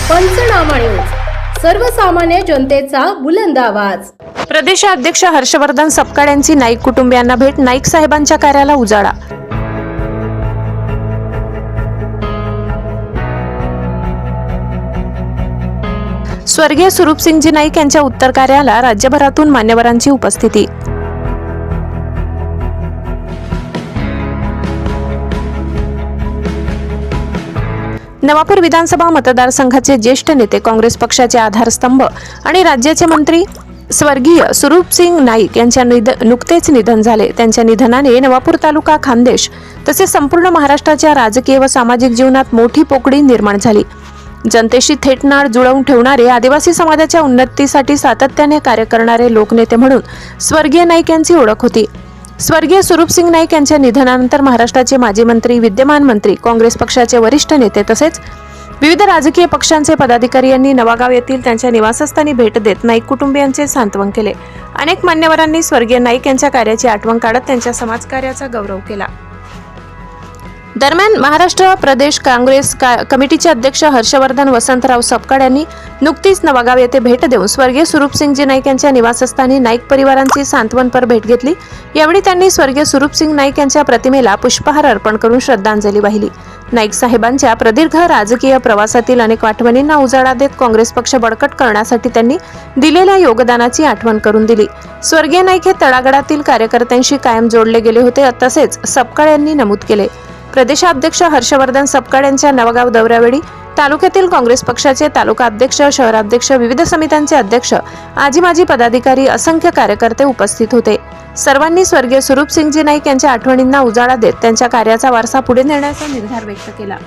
पंचनामा न्यूज, सर्वसामान्य जनतेचा बुलंद आवाज। प्रदेशाध्यक्ष हर्षवर्धन सपकाळ यांची नाईक कुटुंबियांना भेट, नाईक साहेबांच्या कार्याला उजाळा। स्वर्गीय स्वरूपसिंगजी नाईक यांच्या उत्तर कार्याला राज्यभरातून मान्यवरांची उपस्थिती। नवापूर विधानसभा मतदारसंघाचे ज्येष्ठ नेते, काँग्रेस पक्षाचे आधारस्तंभ आणि राज्याचे मंत्री स्वर्गीय स्वरूपसिंग नाईक यांच्या नुकतेच निधन झाले। त्यांच्या निधनाने नवापूर तालुका, खानदेश तसेच संपूर्ण महाराष्ट्राच्या राजकीय व सामाजिक जीवनात मोठी पोकळी निर्माण झाली। जनतेशी थेट नाळ जुळवून ठेवणारे, आदिवासी समाजाच्या उन्नतीसाठी सातत्याने कार्य करणारे लोकनेते म्हणून स्वर्गीय नाईक यांची ओळख होती। स्वर्गीय स्वरूपसिंग नाईक यांच्या निधनानंतर महाराष्ट्राचे माजी मंत्री, विद्यमान मंत्री, काँग्रेस पक्षाचे वरिष्ठ नेते तसेच विविध राजकीय पक्षांचे पदाधिकारी यांनी नवागाव येथील त्यांच्या निवासस्थानी भेट देत नाईक कुटुंबियांचे सांत्वन केले। अनेक मान्यवरांनी स्वर्गीय नाईक यांच्या कार्याची आठवण काढत त्यांच्या समाजकार्याचा गौरव केला। दरम्यान महाराष्ट्र प्रदेश काँग्रेस कमिटीचे अध्यक्ष हर्षवर्धन वसंतराव सपकाळ यांनी नुकतीच नवागाव येथे भेट देऊन स्वर्गीय स्वरूपसिंगजी नाईक यांच्या निवासस्थानी नाईक परिवारांची सांत्वनपर भेट घेतली। यावेळी त्यांनी स्वर्गीय स्वरूपसिंग नाईक यांच्या प्रतिमेला पुष्पहार अर्पण करून श्रद्धांजली वाहिली। नाईक साहेबांच्या प्रदीर्घ राजकीय प्रवासातील अनेक आठवणींना उजाळा देत काँग्रेस पक्ष बळकट करण्यासाठी त्यांनी दिलेल्या योगदानाची आठवण करून दिली। स्वर्गीय नाईक हे तळागाळातील कार्यकर्त्यांशी कायम जोडले गेले होते, तसेच सपकाळ यांनी नमूद केले। प्रदेशाध्यक्ष हर्षवर्धन सपकाळ यांच्या नवागाव दौऱ्यावेळी तालुक्यातील काँग्रेस पक्षाचे तालुका अध्यक्ष, शहराध्यक्ष, विविध समित्यांचे अध्यक्ष, आजी माजी पदाधिकारी, असंख्य कार्यकर्ते उपस्थित होते। सर्वांनी स्वर्गीय स्वरूपसिंगजी नाईक यांच्या आठवणींना उजाळा देत त्यांच्या कार्याचा वारसा पुढे नेण्याचा निर्धार व्यक्त केला।